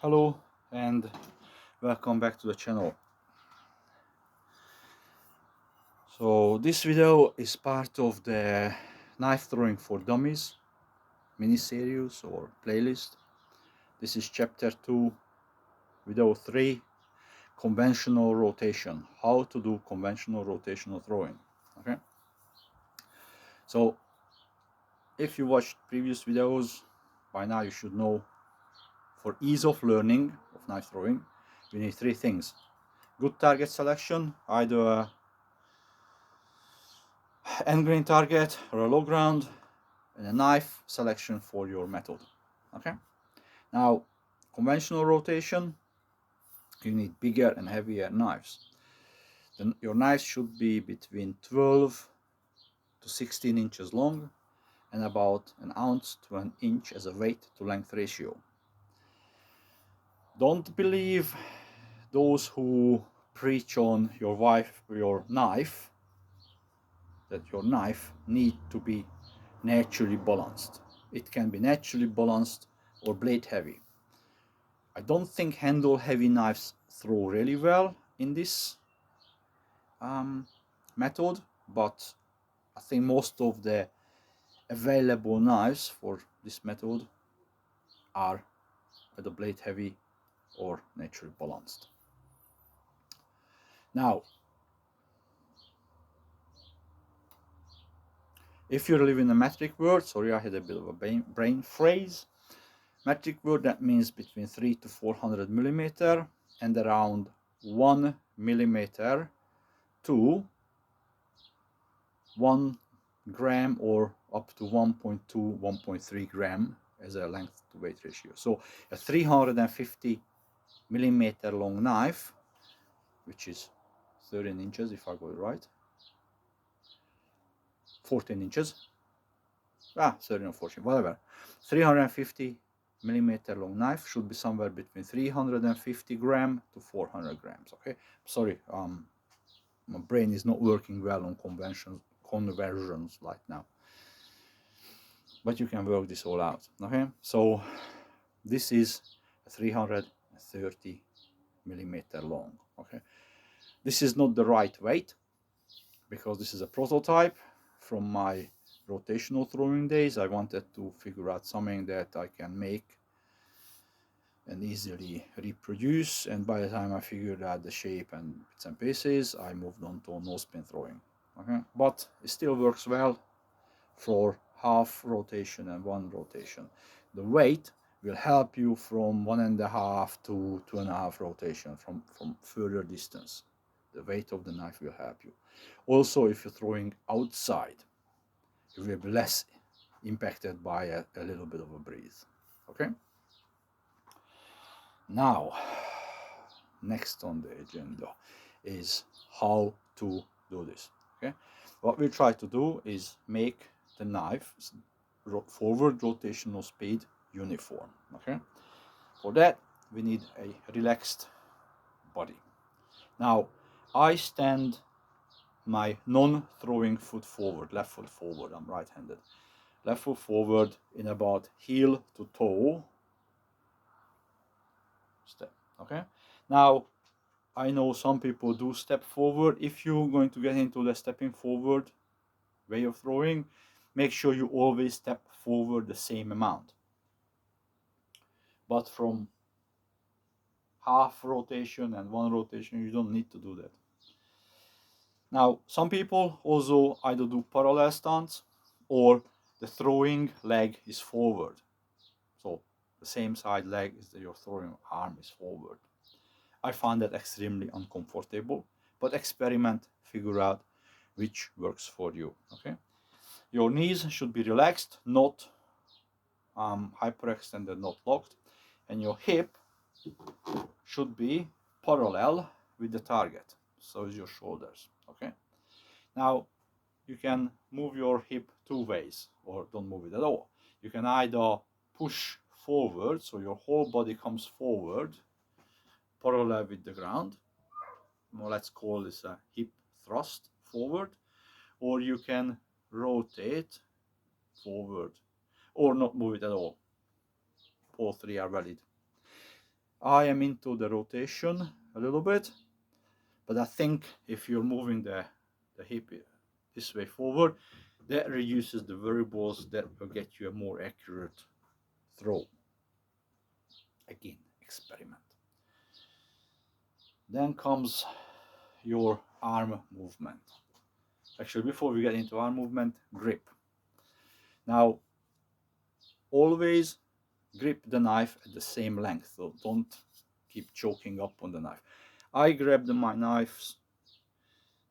Hello and welcome back to the channel. So this video is part of the knife throwing for dummies mini series or playlist. This is chapter 2, video 3, conventional rotation. How to do conventional rotational throwing. Okay. So if you watched previous videos, by now you should know for ease of learning of knife throwing, you need three things. Good target selection, either a end grain target or a low ground, and a knife selection for your method. Okay. Now, conventional rotation, you need bigger and heavier knives. Then your knives should be between 12 to 16 inches long and about an ounce to an inch as a weight to length ratio. Don't believe those who preach on your knife that your knife need to be naturally balanced. It can be naturally balanced or blade heavy. I don't think handle heavy knives throw really well in this method, but I think most of the available knives for this method are either blade heavy or naturally balanced. Now, if you live in a metric world, sorry, I had a bit of a brain freeze. Metric word, that means between 3 to 400 millimeter and around 1 millimeter to 1 gram or up to 1.2 1.3 gram as a length to weight ratio. So a 350 millimeter long knife, which is 13 inches if I got it right, 14 inches, 13 or 14, whatever, 350 millimeter long knife should be somewhere between 350 gram to 400 grams. Okay, sorry, my brain is not working well on conversions right now, but you can work this all out. Okay, so this is 330 millimeter long. Okay, this is not the right weight because this is a prototype from my rotational throwing days. I wanted to figure out something that I can make and easily reproduce, and by the time I figured out the shape and bits and pieces, I moved on to no spin throwing. Okay, but it still works well for half rotation and one rotation. The weight will help you from 1.5 to 2.5 rotation from further distance. The weight of the knife will help you. Also, if you're throwing outside, you will be less impacted by a little bit of a breeze. Okay. Now, next on the agenda is how to do this. Okay, what we try to do is make the knife's forward rotational speed uniform. Okay, for that we need a relaxed body. Now, I stand my non-throwing foot forward, left foot forward. I'm right-handed. Left foot forward in about heel to toe step. Okay, now I know some people do step forward. If you're going to get into the stepping forward way of throwing, make sure you always step forward the same amount. But from half rotation and one rotation, you don't need to do that. Now, some people also either do parallel stance or the throwing leg is forward. So the same side leg is that your throwing arm is forward. I find that extremely uncomfortable, but experiment, figure out which works for you. Okay, your knees should be relaxed, not hyperextended, not locked, and your hip should be parallel with the target, so is your shoulders. Okay, now you can move your hip two ways or don't move it at all. You can either push forward, so your whole body comes forward parallel with the ground, well, let's call this a hip thrust forward, or you can rotate forward or not move it at all. All three are valid. I am into the rotation a little bit, but I think if you're moving the hip this way forward, that reduces the variables that will get you a more accurate throw. Again, experiment. Then comes your arm movement. Actually, before we get into arm movement, grip. Now, always grip the knife at the same length, so don't keep choking up on the knife. I grab my knives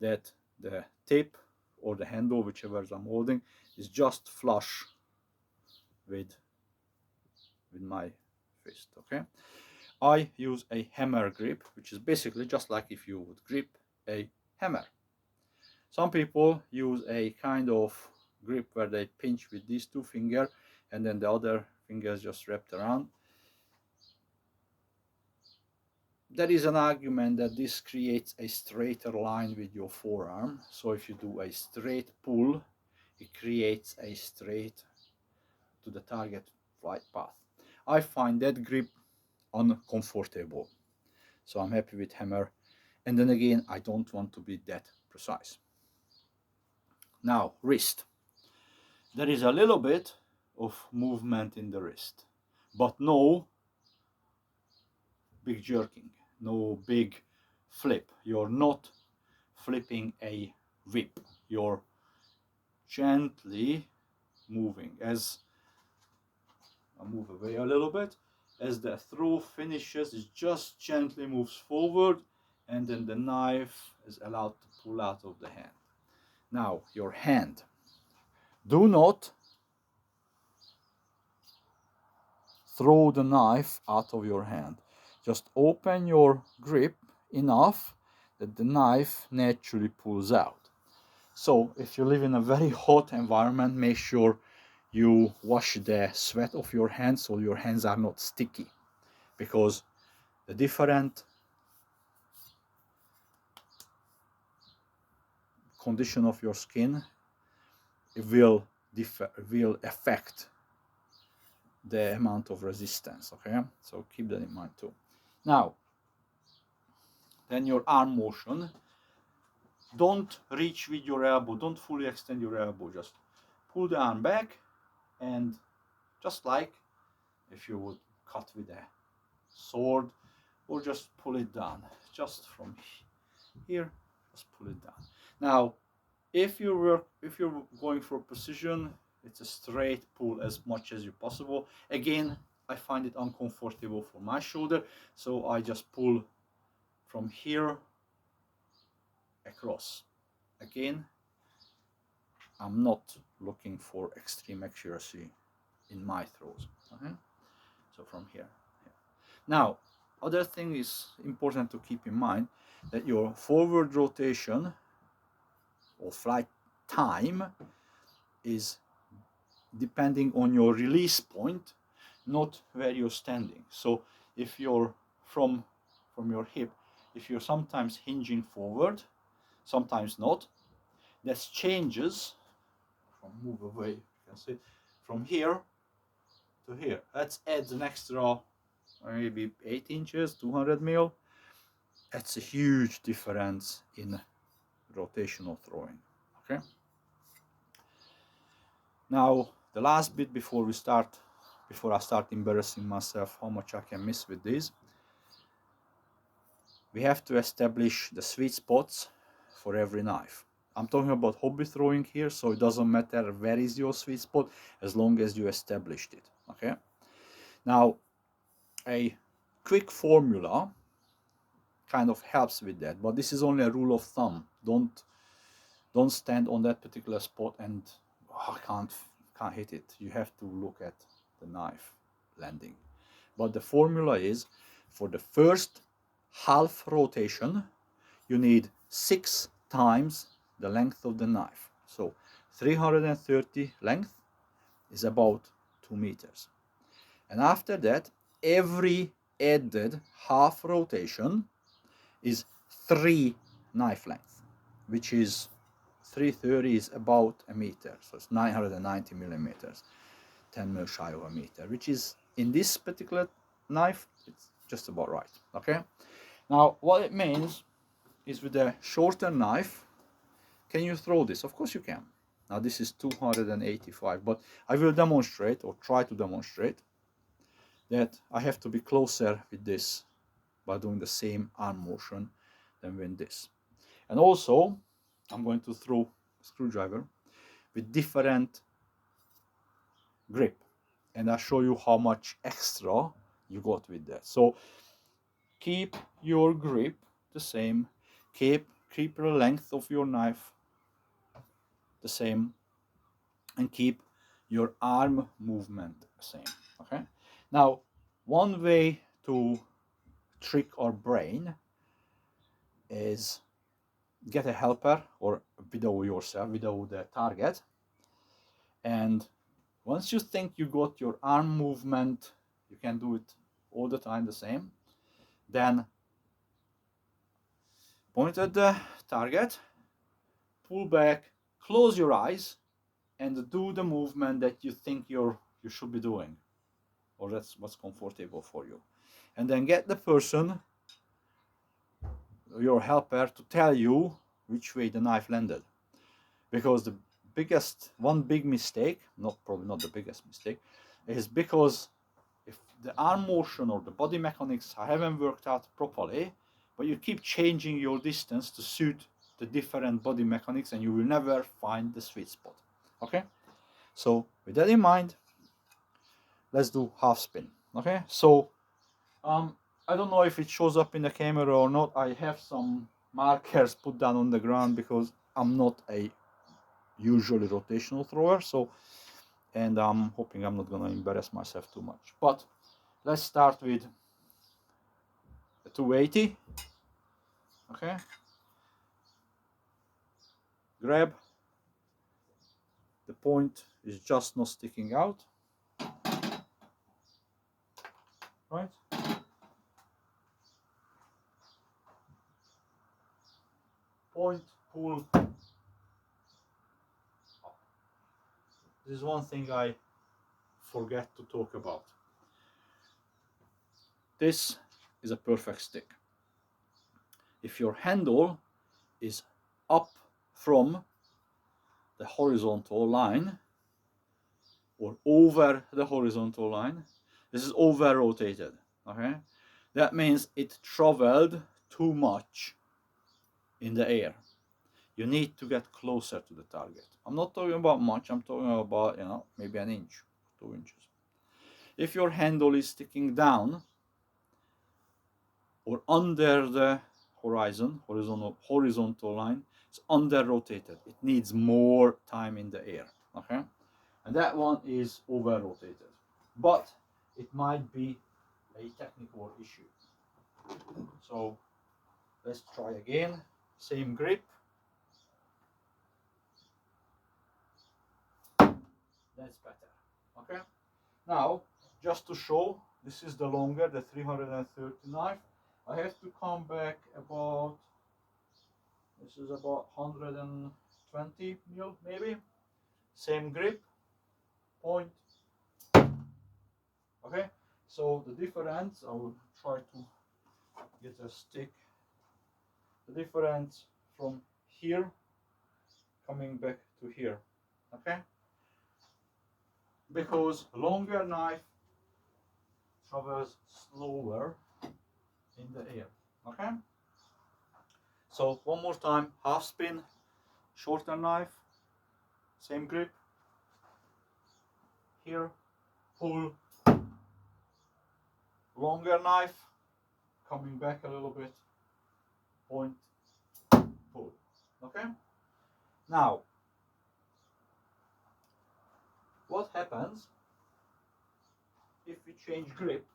that the tip or the handle, whichever I'm holding, is just flush with my fist. Okay, I use a hammer grip, which is basically just like if you would grip a hammer. Some people use a kind of grip where they pinch with these two fingers and then the other fingers just wrapped around. There is an argument that this creates a straighter line with your forearm. So if you do a straight pull, it creates a straight to the target flight path. I find that grip uncomfortable. So I'm happy with hammer. And then again, I don't want to be that precise. Now, wrist. There is a little bit of movement in the wrist, but no big jerking, no big flip. You're not flipping a whip. You're gently moving. As I move away a little bit, as the throw finishes, it just gently moves forward, and then the knife is allowed to pull out of the hand. Now, your hand. Do not throw the knife out of your hand. Just open your grip enough that the knife naturally pulls out. So if you live in a very hot environment, make sure you wash the sweat off your hands so your hands are not sticky, because the different condition of your skin, it will affect the amount of resistance. Okay, so keep that in mind too. Now, then your arm motion. Don't reach with your elbow, don't fully extend your elbow, just pull the arm back, and just like if you would cut with a sword, or just pull it down, just from here, just pull it down. Now, if you're going for precision, it's a straight pull as much as you possible. Again, I find it uncomfortable for my shoulder, so I just pull from here across. Again, I'm not looking for extreme accuracy in my throws. Okay? So from here. Now, other thing is important to keep in mind, that your forward rotation or flight time is depending on your release point, not where you're standing. So if you're from your hip, if you're sometimes hinging forward, sometimes not, that changes from, move away, you can see, from here to here. Let's add an extra maybe 8 inches, 200 mil. That's a huge difference in rotational throwing. Okay. Now the last bit before I start embarrassing myself how much I can miss with these, we have to establish the sweet spots for every knife. I'm talking about hobby throwing here, so it doesn't matter where is your sweet spot as long as you established it. Okay. Now, a quick formula kind of helps with that, but this is only a rule of thumb. Don't stand on that particular spot and I can't hit it. You have to look at the knife landing. But the formula is, for the first half rotation, you need 6 times the length of the knife. So 330 length is about 2 meters. And after that, every added half rotation is 3 knife length, which is 330 is about a meter, so it's 990 millimeters, 10 mil shy of a meter, which is, in this particular knife, it's just about right. Okay, now what it means is with a shorter knife, can you throw this? Of course you can. Now this is 285, but I will demonstrate, or try to demonstrate, that I have to be closer with this by doing the same arm motion than with this. And also I'm going to throw a screwdriver with different grip, and I'll show you how much extra you got with that. So keep your grip the same, keep the length of your knife the same, and keep your arm movement the same. Okay, now one way to trick our brain is get a helper or video yourself, video the target, and once you think you got your arm movement, you can do it all the time the same, then point at the target, pull back, close your eyes, and do the movement that you think you should be doing, or that's what's comfortable for you. And then get the person, your helper, to tell you which way the knife landed. Because the one big mistake, probably not the biggest mistake, is because if the arm motion or the body mechanics haven't worked out properly, but you keep changing your distance to suit the different body mechanics, and you will never find the sweet spot. Okay, so with that in mind, let's do half spin. Okay, so I don't know if it shows up in the camera or not. I have some markers put down on the ground because I'm not a usually rotational thrower, so, and I'm hoping I'm not gonna embarrass myself too much. But let's start with a 280. Okay, grab, the point is just not sticking out, right? Point, pull. This is one thing I forget to talk about. This is a perfect stick. If your handle is up from the horizontal line or over the horizontal line, this is over rotated. Okay, that means it traveled too much in the air. You need to get closer to the target. I'm not talking about much, I'm talking about, maybe an inch, 2 inches. If your handle is sticking down or under the horizontal line, it's under rotated. It needs more time in the air. Okay, and that one is over rotated, but it might be a technical issue. So let's try again. Same grip. That's better. Okay, now just to show, this is the longer, the 330 knife. I have to come back about, this is about 120 mil maybe. Same grip, point. Okay, so the difference, I will try to get a stick. The difference from here coming back to here. Okay, because longer knife travels slower in the air. Okay, so one more time, half spin, shorter knife, same grip, here, pull, longer knife, coming back a little bit, point, pull. Okay, now what happens if we change grip,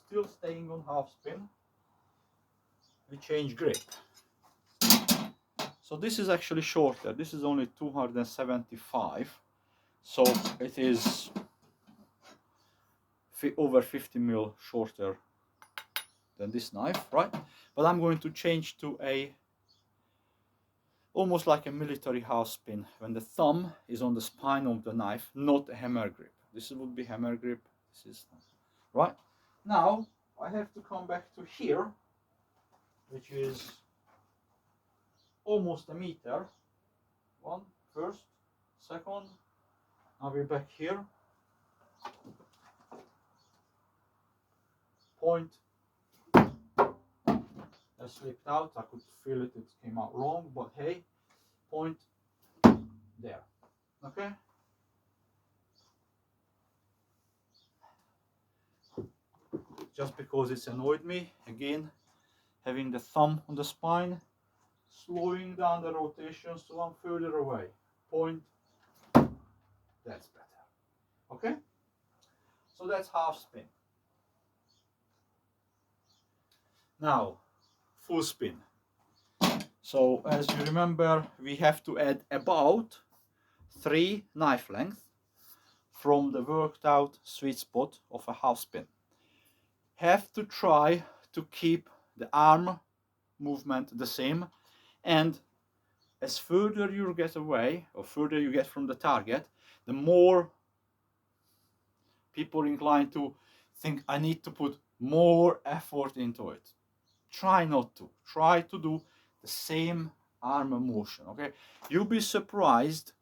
still staying on half spin, we change grip. So this is actually shorter, this is only 275, so it is over 50 mil shorter than this knife, right? But I'm going to change to a almost like a military half spin, when the thumb is on the spine of the knife, not a hammer grip. This would be hammer grip, this is right. Now I have to come back to here, which is almost a meter. One, first, second. Now we're back here. Point. I slipped out. I could feel it. It came out wrong, but hey, point there. Okay. Just because it's annoyed me, again, having the thumb on the spine, slowing down the rotation so I'm further away. Point. That's better. Okay. So that's half spin. Now, full spin. So as you remember, we have to add about 3 knife lengths from the worked out sweet spot of a half spin. Have to try to keep the arm movement the same, and as further you get away or further you get from the target, the more people are inclined to think I need to put more effort into it. Try not to. Try to do the same arm motion. Okay, you'll be surprised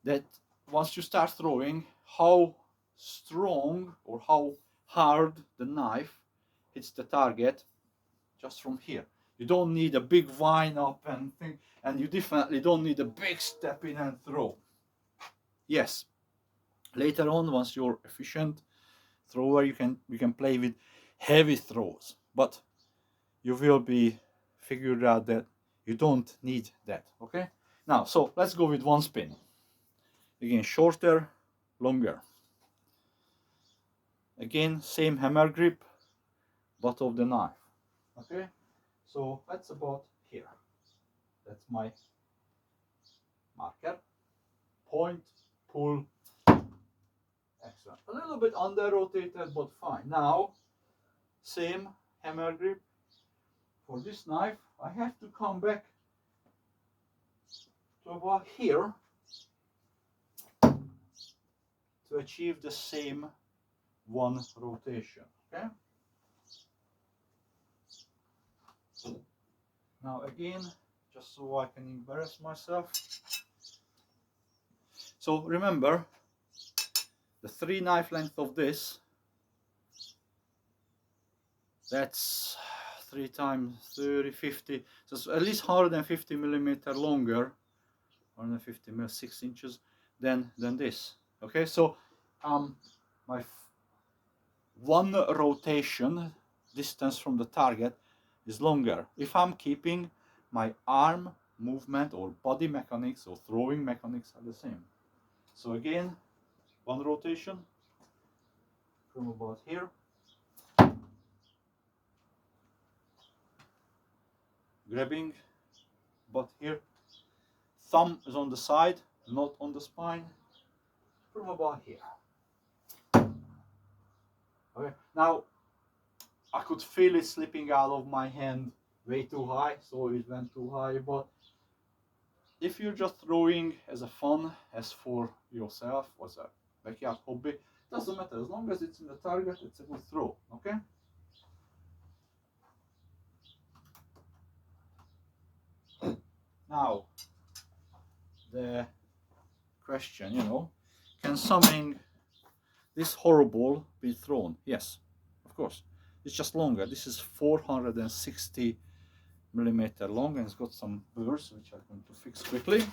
that once you start throwing, how strong or how hard the knife hits the target just from here. You don't need a big wind up and thing, and you definitely don't need a big step in and throw. Yes, later on, once you're efficient thrower, you can play with heavy throws, but you will be figured out that you don't need that. Okay, now so let's go with one spin. Again, shorter, longer. Again, same hammer grip, butt of the knife. Okay, so that's about here. That's my marker. Point, pull. Excellent. A little bit under rotated, but fine. Now, same hammer grip. For this knife, I have to come back to about here to achieve the same one rotation. Okay. Now again, just so I can embarrass myself. So remember, the 3 knife length of this, that's 3 times 30, 50, so it's at least 150 millimeter longer, 150 mil, 6 inches than this. Okay, so my one rotation distance from the target is longer if I'm keeping my arm movement or body mechanics or throwing mechanics are the same. So again, one rotation from about here, grabbing butt here, thumb is on the side, not on the spine, from about here. Okay, now I could feel it slipping out of my hand way too high, so it went too high, but if you're just throwing as a fun, as for yourself, as a backyard hobby, doesn't matter. As long as it's in the target, it's a good throw. Okay. Now, the question, can something this horrible be thrown? Yes, of course. It's just longer. This is 460 millimeter long, and it's got some burrs which I'm going to fix quickly.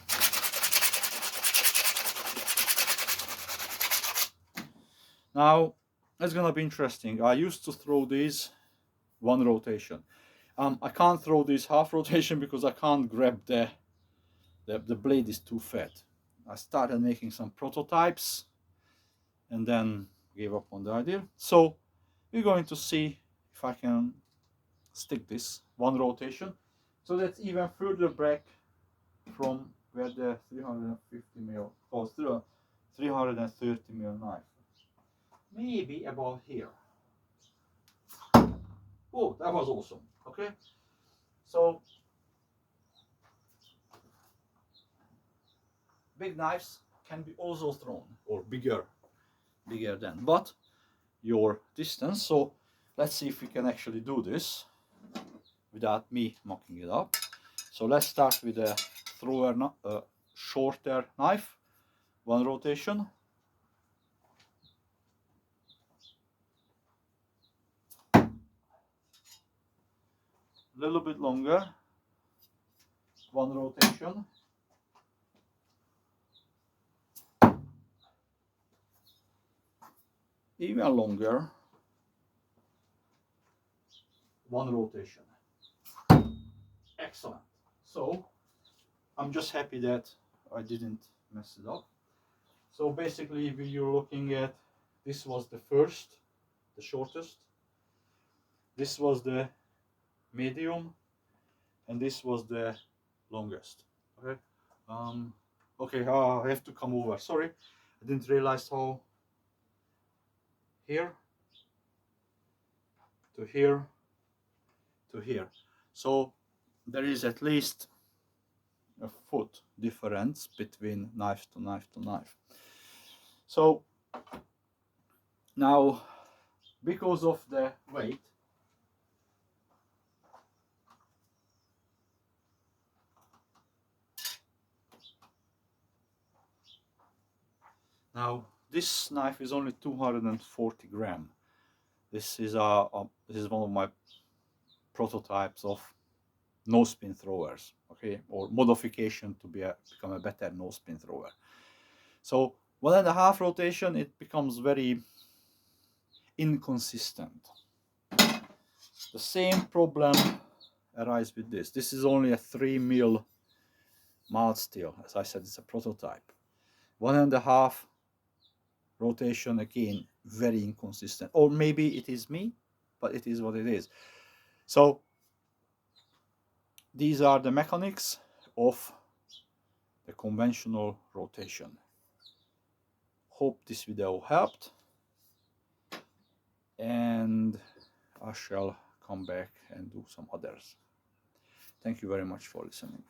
Now it's gonna be interesting. I used to throw these one rotation. I can't throw this half rotation because I can't grab the blade is too fat. I started making some prototypes and then gave up on the idea. So we're going to see if I can stick this one rotation. So that's even further back from where the 350 mil goes through, 330 mil knife. Maybe about here. Oh, that was awesome. Okay, so big knives can be also thrown, or bigger than, but your distance. So let's see if we can actually do this without me mucking it up. So let's start with a thrower, shorter knife, one rotation. A little bit longer, one rotation. Even longer, one rotation. Excellent. So I'm just happy that I didn't mess it up. So basically you're looking at, this was the first, the shortest, this was the medium, and this was the longest. Okay. Okay, I have to come over. Sorry, I didn't realize how. Here to here to here. So there is at least a foot difference between knife to knife to knife. So now, because of the weight, now this knife is only 240 grams. This is one of my prototypes of no spin throwers, okay, or modification to become a better no spin thrower. So 1.5 rotation, it becomes very inconsistent. The same problem arises with this. This is only a 3mm mild steel. As I said, it's a prototype. 1.5 rotation, again, very inconsistent. Or maybe it is me, but it is what it is. So these are the mechanics of the conventional rotation. Hope this video helped, and I shall come back and do some others. Thank you very much for listening.